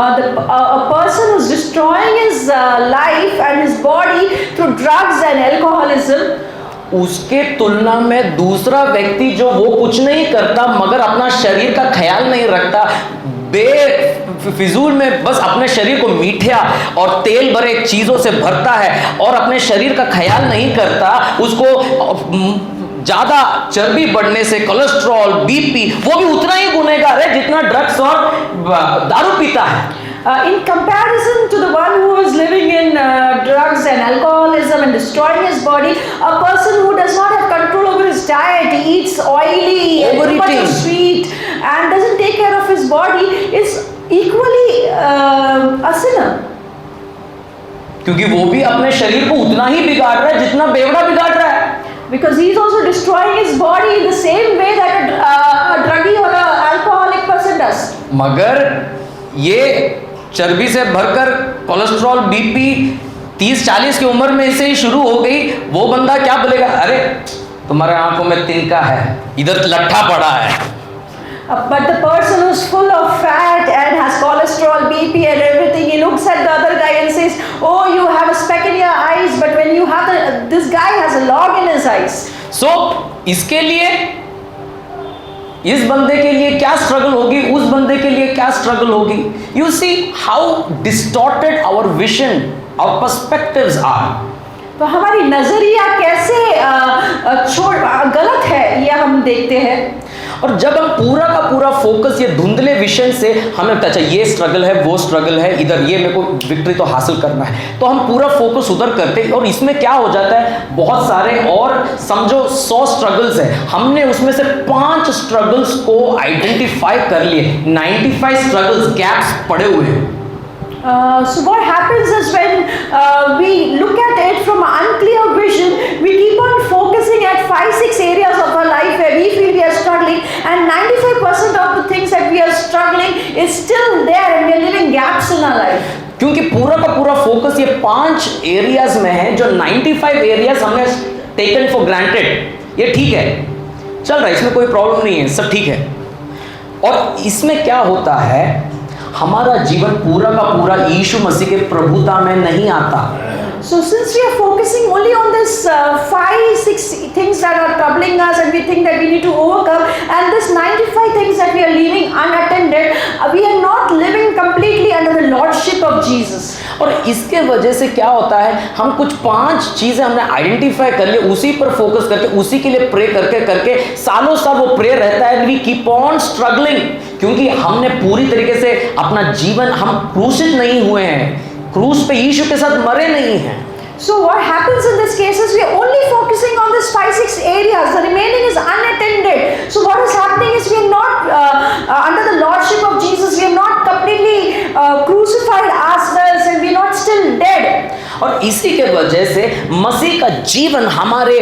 person who's destroying his life and his body through drugs and alcoholism, उसके तुलना में दूसरा व्यक्ति जो वो कुछ नहीं करता मगर अपना शरीर का ख्याल नहीं रखता, बेफिजूल में बस अपने शरीर को मीठा और तेल भरे चीज़ों से भरता है और अपने शरीर का ख्याल नहीं करता, उसको ज़्यादा चर्बी बढ़ने से कोलेस्ट्रॉल, बीपी, वो भी उतना ही गुनहगार है जितना ड्रग्स और दारू पीता है. In comparison to the one who is living in drugs and alcoholism and destroying his body, a person who does not have control over his diet, he eats oily, too much of sweet, and doesn't take care of his body, is equally a sinner. क्योंकि वो भी अपने शरीर को उतना ही बिगाड़ रहा है जितना बेवड़ा बिगाड़ रहा है. Because he is also destroying his body in the same way that a druggie or an alcoholic person does. मगर ये चर्बी से भरकर कोलेस्ट्रॉल, बीपी 30-40 की उम्र में से ही शुरू हो गई, वो बंदा क्या बोलेगा, अरे तुम्हारे आंखों में तिनका है, इधर लट्ठा पड़ा है। But the person who's full of fat and has cholesterol, BP and everything, he looks at the other guy and says, oh, you have a speck in your eyes, but when you have this guy has a log in his eyes. So, इसके लिए, इस बंदे के लिए क्या struggle होगी, उस बंदे के लिए क्या स्ट्रगल होगी। You see how distorted our vision, our perspectives are. तो हमारी नजरिया कैसे गलत है ये हम देखते हैं। और जब हम पूरा का पूरा फोकस ये धुंधले विजन से हमें लगता है अच्छा ये स्ट्रगल है, वो स्ट्रगल है, इधर ये मेरे को विक्ट्री तो हासिल करना है, तो हम पूरा फोकस उधर करते हैं। और इसमें क्या हो जाता है, बहुत सारे और समझो 100 स्ट्रगल्स है, हमने उसमें से 5 स्ट्रगल्स को आइडेंटिफाई कर लिए, 95 स्ट्रगल्स गैप्स पड़े हुए हैं। So what happens is when we look at it from an unclear vision, we keep on focusing at 5-6 areas of our life where we feel we are struggling, and 95% of the things that we are struggling is still there and we are living gaps in our life. क्योंकि पूरा का पूरा focus ये 5 areas में है, जो 95 areas हमने taken for granted, ये ठीक है, चल रहा है, इसमें कोई प्रॉब्लम नहीं है, सब ठीक है। और इसमें क्या होता है, हमारा जीवन पूरा का पूरा यीशु मसीह के प्रभुता में नहीं आता। So since we are focusing only on this 5-6 things that are troubling us and we think that we need to overcome, and this 95 things that we are leaving unattended, we are not living completely under the lordship of Jesus. और इसके वजह से क्या होता है, हम कुछ 5 चीजें हमने आइडेंटिफाई कर लिए, उसी पर फोकस करके, उसी के लिए प्रे करके करके सालों साल वो प्रे रहता है, वी कीप ऑन स्ट्रगलिंग, क्योंकि हमने पूरी तरीके से अपना जीवन, हम क्रूसित नहीं हुए हैं, क्रूस पे यीशु के साथ मरे नहीं हैं। So what happens in this case is we are only focusing on this 5-6 areas, the remaining is unattended. So what is happening is we are not under the lordship of Jesus, we are not completely crucified ourselves and we are not still dead. और इसी के वजह से मसीह का जीवन हमारे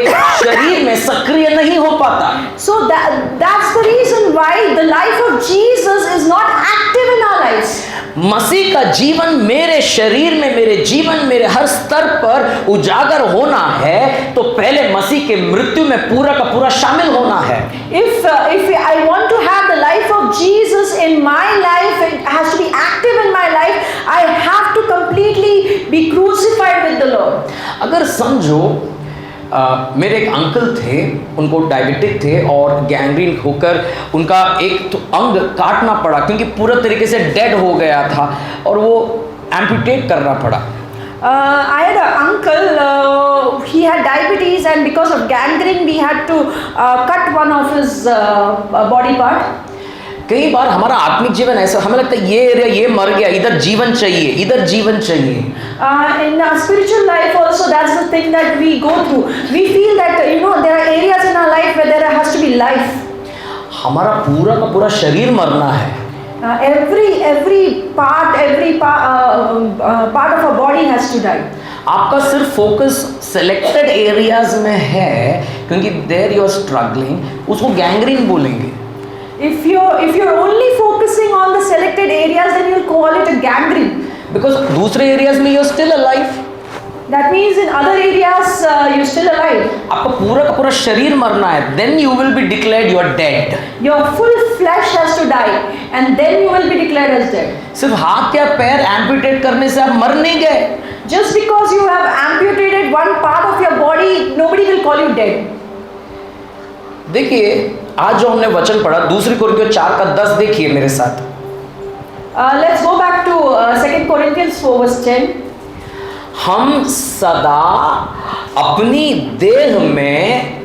शरीर में सक्रिय नहीं हो पाता। So that's the reason why the life of Jesus is not active in our lives. मसीह का जीवन मेरे शरीर में, मेरे जीवन, मेरे हर स्तर पर उजागर होना है, तो पहले मसीह के मृत्यु में पूरा का पूरा शामिल होना है। If I want to have the life of Jesus in my life, it has to be active in my life, I have to completely be crucified with the Lord. अगर समझो मेरे एक अंकल थे, उनको डायबिटिक थे और gangrene होकर उनका एक तो अंग काटना पड़ा, क्योंकि पूरा तरीके से डेड हो गया था और वो एम्पुटेट करना पड़ा। I had an uncle, he had diabetes and because of gangrene we had to cut one of his body part. कई बार हमारा आत्मिक जीवन ऐसा, हमें लगता है ये एरिया ये मर गया, इधर जीवन चाहिए, इधर जीवन चाहिए। In our spiritual life also, that's the thing that we go through. We feel that there are areas in our life where there has to be life. हमारा पूरा का पूरा शरीर मरना है। Every part of our body has to die. आपका सिर्फ focus selected areas में है, क्योंकि देयर यू आर स्ट्रगलिंग, उसको गैंग्रीन बोलेंगे। If you're only focusing on the selected areas, then you'll call it a gangrene. Because दूसरे areas में you're still alive. That means in other areas you're still alive. आपका पूरा का पूरा शरीर मरना है, then you will be declared you are dead. Your full flesh has to die, and then you will be declared as dead. सिर्फ हाथ या पैर एम्पुटेट करने से आप मर नहीं गए। Just because you have amputated one part of your body, nobody will call you dead. देखिए आज जो हमने वचन पढ़ा, दूसरी कोरिन्थियों 4:10 देखिए मेरे साथ। Let's go back to 2 Corinthians 4:10. हम सदा अपनी देह में,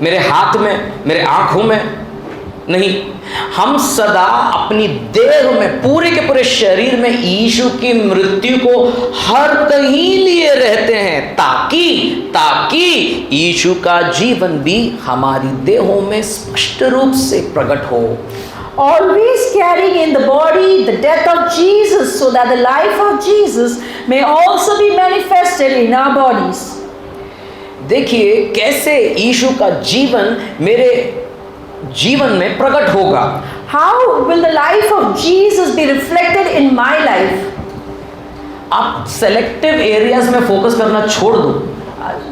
मेरे हाथ में, मेरे आंखों में नहीं, हम सदा अपनी देह में, पूरे के पूरे शरीर में यीशु की मृत्यु को हर कहीं लिए रहते हैं, ताकि यीशु का जीवन भी हमारी देहों में स्पष्ट रूप से प्रकट हो। Always carrying in the body the death of Jesus, so that the life of Jesus may also be manifested in our bodies. देखिए कैसे यीशु का जीवन मेरे जीवन में प्रकट होगा। How will the life of Jesus be reflected in my life? आप सेलेक्टिव एरियाज में फोकस करना छोड़ दो।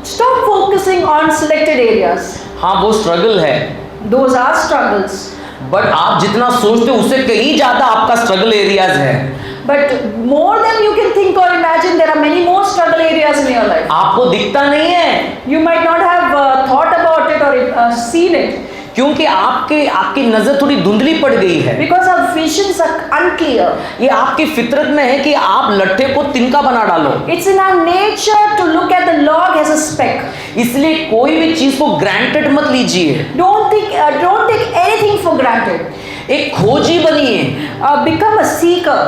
Stop focusing on selected areas. हाँ, वो स्ट्रगल है, Those are struggles. बट आप जितना सोचते हो उससे कहीं ज्यादा आपका स्ट्रगल एरियाज है। But more than you can think or imagine, there are many more struggle areas in your life. आपको दिखता नहीं है, You might not have thought about it or seen it क्योंकि आपकी नजर थोड़ी धुंधली पड़ गई है। because our visions are unclear. ये आपकी फितरत में है कि आप लट्ठे को तिनका बना डालो। It's in our nature to look at the log as a speck. इसलिए कोई भी चीज को ग्रांटेड मत लीजिए। Don't take anything for granted. एक खोजी बनिए। Become a seeker.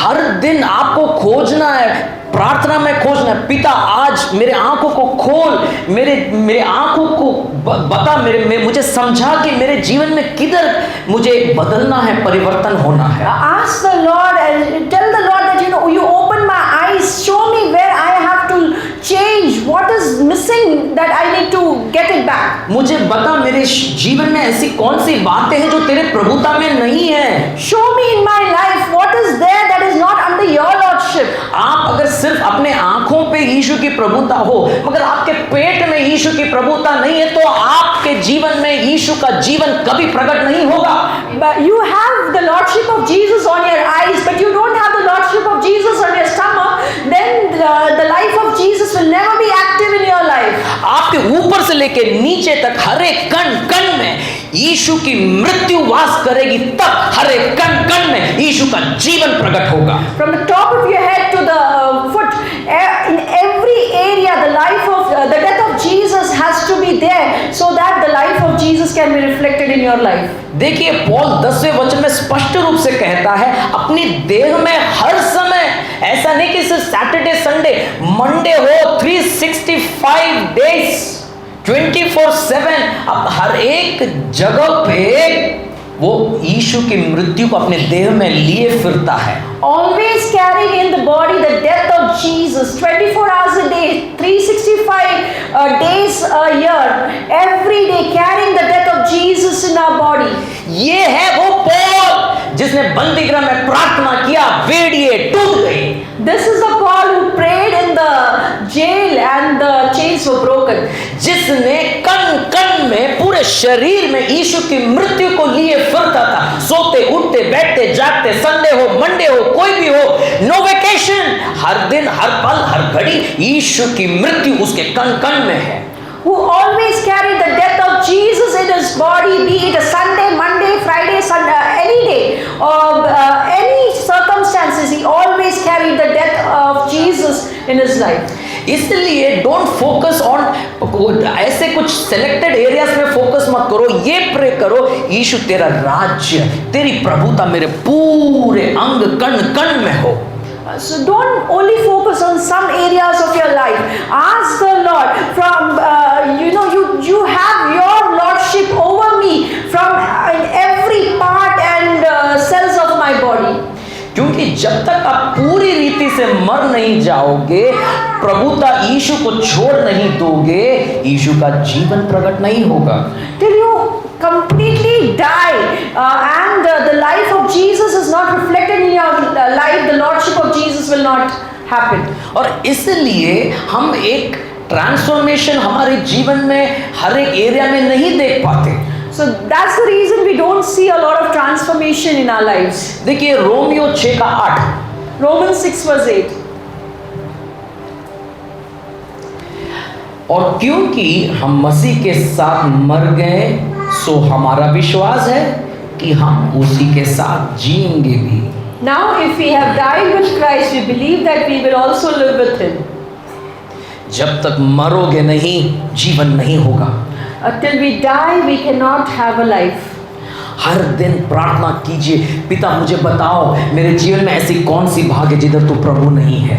हर दिन आपको खोजना है, प्रार्थना में खोजना है। पिता, आज मेरे आंखों को खोल, मेरे आंखों को बता, मुझे समझा कि मेरे जीवन में किधर मुझे बदलना है, परिवर्तन होना है। Ask the Lord and tell the Lord that you open my eyes, show me where I have to change, what is missing that I need to get it back. मुझे बता, मेरे जीवन में ऐसी कौन सी बातें हैं जो तेरे प्रभुता में नहीं है। Show me in my life what is there that is not under your lordship. आप अगर सिर्फ अपने आंखों पे यीशु की प्रभुता हो, मगर आपके पेट में यीशु की प्रभुता नहीं है, तो आपके जीवन में यीशु का जीवन कभी प्रकट नहीं होगा। But you have the lordship of Jesus on your eyes, but you don't have the lordship of Jesus on your stomach, then the life of Jesus will never be active in your life. आपके ऊपर से लेके नीचे तक हर एक कण कण में यीशु की मृत्यु वास करेगी, तब हर एक कण कण में यीशु का जीवन प्रकट होगा। From the top of your head to the foot, in every area, the death of Jesus has to be there, so that the life of Jesus can be reflected in your life. देखिए, पौल 10वें वचन में स्पष्ट रूप से कहता है, अपनी देह में हर समय, ऐसा नहीं कि सिर्फ सैटरडे संडे मंडे हो, 365 डेज 24/7, अब हर एक जगह पे वो यीशु की मृत्यु को अपने देह में लिए फिरता है। Always carrying in the body the death of Jesus, 24 hours a day, 365 days a year, every day carrying the death of Jesus in our body. ये है वो पौल जिसने बंदीगृह में प्रार्थना किया, बेड़िए टूट गई। This is the Paul who prayed in the jail and the chains were broken. जिसने कण कण में, पूरे शरीर में यीशु की मृत्यु को लिए फिरता था, सोते उठते बैठते जागते, संडे हो मंडे हो कोई भी हो, नो वेकेशन, हर दिन हर पल हर घड़ी यीशु की मृत्यु उसके कण कण में है। Who always carried the death of Jesus in his body, be it a Sunday, Monday, Friday, Sunday, any day, or any circumstances, he always carried the death of Jesus in his life. इसलिए don't focus on, ऐसे कुछ selected areas में focus मत करो, ये pray करो, यीशु तेरा राज्य, तेरी प्रभुता मेरे पूरे अंग कण कण में हो। So don't only focus on some areas of your life. Ask the Lord from, you have your lordship over me from every part and cells of my body. क्योंकि जब तक आप पूरी रीति से मर नहीं जाओगे, प्रभुता यीशु को छोड़ नहीं दोगे, यीशु का जीवन प्रकट नहीं होगा। Till you completely die and the life of Jesus is not reflected in your life, the lordship of Jesus will not happen. और इसलिए हम एक ट्रांसफॉर्मेशन हमारे जीवन में हर एक एरिया में नहीं देख पाते। So that's the reason we don't see a lot of transformation in our lives. देखिए रोमियो 6:8, Romans 6:8. और क्योंकि हम मसीह के साथ मर गए, सो हमारा विश्वास है कि हम उसी के साथ जिएंगे भी। Now if we have died with Christ, we believe that we will also live with him. जब तक मरोगे नहीं, जीवन नहीं होगा। Till we die, we cannot have a life. हर दिन प्रार्थना कीजिए, पिता मुझे बताओ मेरे जीवन में ऐसी कौन सी भाग है जिधर तू प्रभु नहीं है।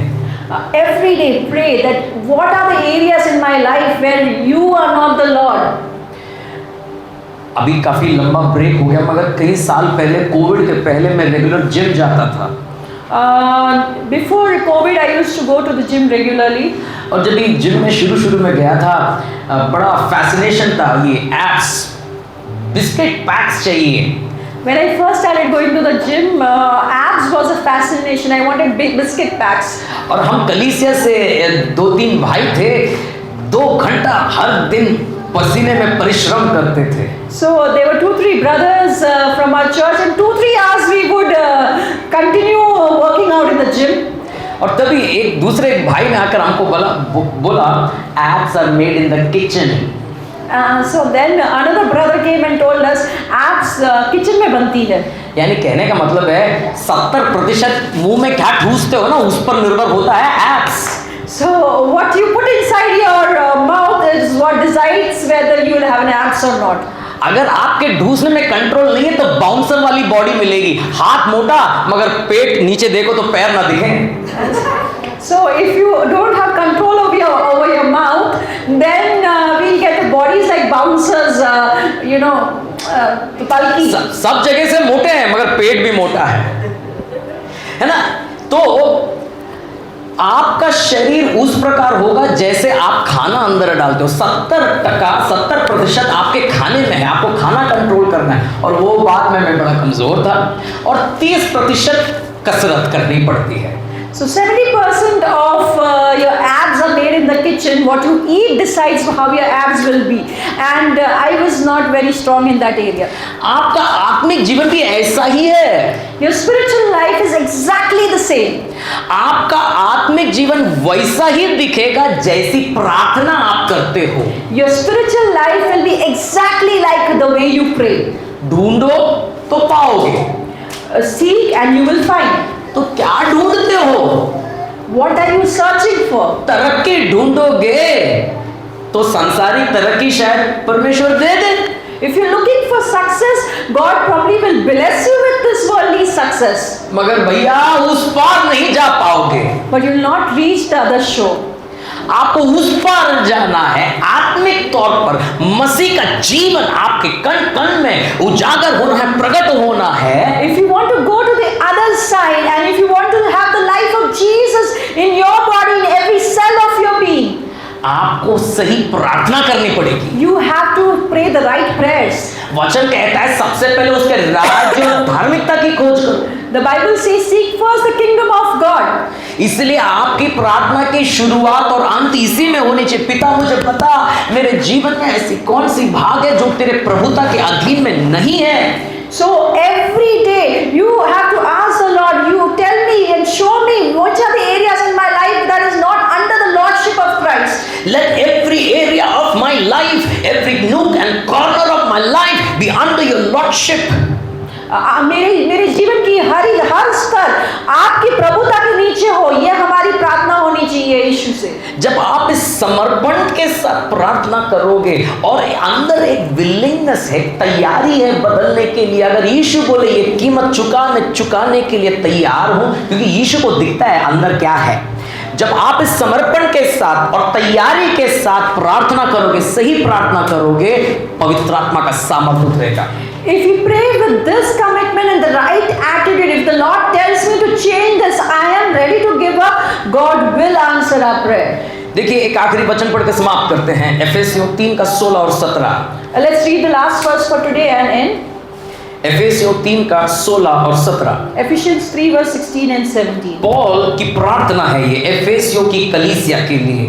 Every day pray that what are the areas in my life where you are not the Lord. अभी काफी लंबा ब्रेक हो गया, मगर कई साल पहले, कोविड के पहले मैं रेगुलर जिम जाता था। Before COVID, I used to go to the gym regularly. और जब ये जिम में शुरू में गया था, बड़ा फैसिनेशन था, ये एप्स, बिस्किट पैक्स चाहिए, When I first started going to the gym, abs was a fascination. I wanted big biscuit packs. और हम कलीसिया से 2-3 भाई थे, 2 घंटा हर दिन पसीने में परिश्रम करते थे। So there were 2-3 brothers from our church, and 2-3 hours we would continue working out in the gym. और तभी एक दूसरे एक भाई ने आकर हमको बोला abs are made in the kitchen. So then another brother came and told us abs kitchen में बनती है। यानी कहने का मतलब है 70% मुंह में क्या ठूसते हो ना उस पर निर्भर होता है abs. So what you put inside your mouth is what decides whether you will have an abs or not. अगर आपके ढूसने में कंट्रोल नहीं है तो बाउंसर वाली बॉडी मिलेगी, हाथ मोटा मगर पेट नीचे देखो तो पैर ना दिखे। So if you don't have control over your mouth, then we'll get bodies like bouncers, bulky. सब जगह से मोटे हैं मगर पेट भी मोटा है ना? तो आपका शरीर उस प्रकार होगा जैसे आप खाना अंदर डालते हो। 70% आपके खाने में है, आपको खाना कंट्रोल करना है। और वो बात में मैं बड़ा कमजोर था और 30% कसरत करनी पड़ती है। So 70% of your abs are made in the kitchen. What you eat decides how your abs will be. And I was not very strong in that area. आपका आत्मिक जीवन भी ऐसा ही है। Your spiritual life is exactly the same. आपका आत्मिक जीवन वैसा ही दिखेगा जैसी प्रार्थना आप करते हो। Your spiritual life will be exactly like the way you pray. ढूंढो तो पाओगे। Seek and you will find. तो क्या ढूंढते हो? What are you searching for? तरक्की ढूंढोगे तो सांसारिक तरक्की शायद परमेश्वर दे दे। If you're looking for success, God probably will bless you with this worldly success. मगर भैया उस पार नहीं जा पाओगे। But you'll not reach the other shore. आपको उस पार जाना है। आत्मिक तौर पर मसीह का जीवन आपके कण कण में उजागर होना है, प्रकट होना है। If you want to go to the other side and if you want to have the life of Jesus in your body, in every cell of your being, आपको सही प्रार्थना करनी पड़ेगी। you have to pray the right prayers. वचन कहता है सबसे पहले उसके राज्य और धार्मिकता की खोज करो। The Bible says, seek first the kingdom of God. इसलिए आपकी प्रार्थना की शुरुआत और अंत इसी में होनी चाहिए। पिता मुझे बता मेरे जीवन में ऐसी कौन सी भाग है जो तेरे प्रभुता के अधीन में नहीं है। So every day you have to ask the Lord, you tell me and show me which are the areas in my life that is not under the lordship of Christ. Let every area of my life, every nook and corner of my life be under your lordship. मेरे जीवन की हर स्तर आपकी प्रभुता के नीचे हो, यह हमारी प्रार्थना होनी चाहिए यीशु से। जब आप इस समर्पण के साथ प्रार्थना करोगे और अंदर एक विलिंगनेस है, तैयारी है बदलने के लिए। अगर यीशु बोले ये कीमत चुकाने के लिए तैयार हूं, क्योंकि यीशु को दिखता है अंदर क्या है। जब आप इस समर्पण के साथ और तैयारी के साथ प्रार्थना करोगे, सही प्रार्थना करोगे, पवित्र आत्मा का सामर्थ्य उतरेगा। If you pray with this commitment and the right attitude, if the Lord tells me to change this, I am ready to give up, God will answer our prayer. देखिए एक आखिरी वचन पढ़ के समाप्त करते हैं, एफेसियों 3 का 16 और 17। Let's read the last verse for today and end. एफेसियों 3 का 16 और 17। Ephesians 3 verse 16 and 17. पौल की प्रार्थना है ये एफेसियों की कलीसिया के लिए।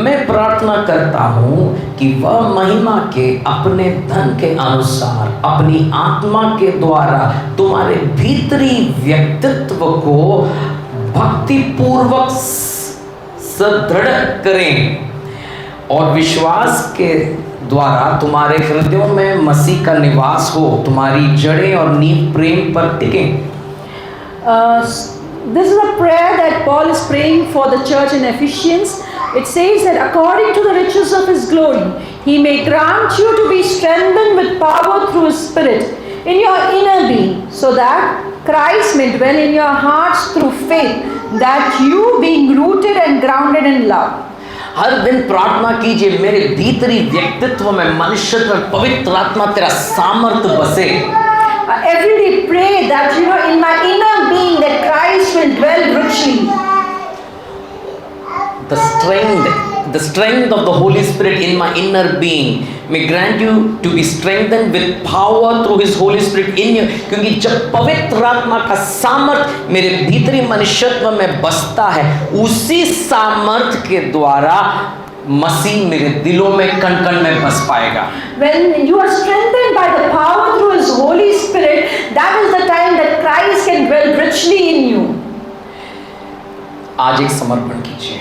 मैं प्रार्थना करता हूँ कि वह महिमा के अपने धन के अनुसार अपनी आत्मा के द्वारा तुम्हारे भीतरी व्यक्तित्व को भक्ति पूर्वक सुदृढ़ करें और विश्वास के द्वारा तुम्हारे हृदयों में मसीह का निवास हो, तुम्हारी जड़ें और नींव प्रेम पर टिकें। This is a prayer that Paul is praying for the church in Ephesians. It says that according to the riches of his glory, he may grant you to be strengthened with power through his spirit in your inner being, so that Christ may dwell in your hearts through faith, that you being rooted and grounded in love. हर दिन प्रार्थना कीजिए मेरे भीतरी व्यक्तित्व में मनुष्य में पवित्र आत्मा तेरा सामर्थ्य बसे। Every day pray that in my inner being that Christ will dwell richly. The strength, the strength of the Holy Spirit in my inner being may grant you to be strengthened with power through His Holy Spirit in you. क्योंकि जब पवित्र आत्मा का सामर्थ मेरे भीतरी मनुष्यत्व में बसता है, उसी सामर्थ के द्वारा मसीह मेरे दिलों में कण कण में बस पाएगा. When you are strengthened by the power through His Holy Spirit, that is the time that Christ can dwell richly in you. आज एक समर्पण कीजिए.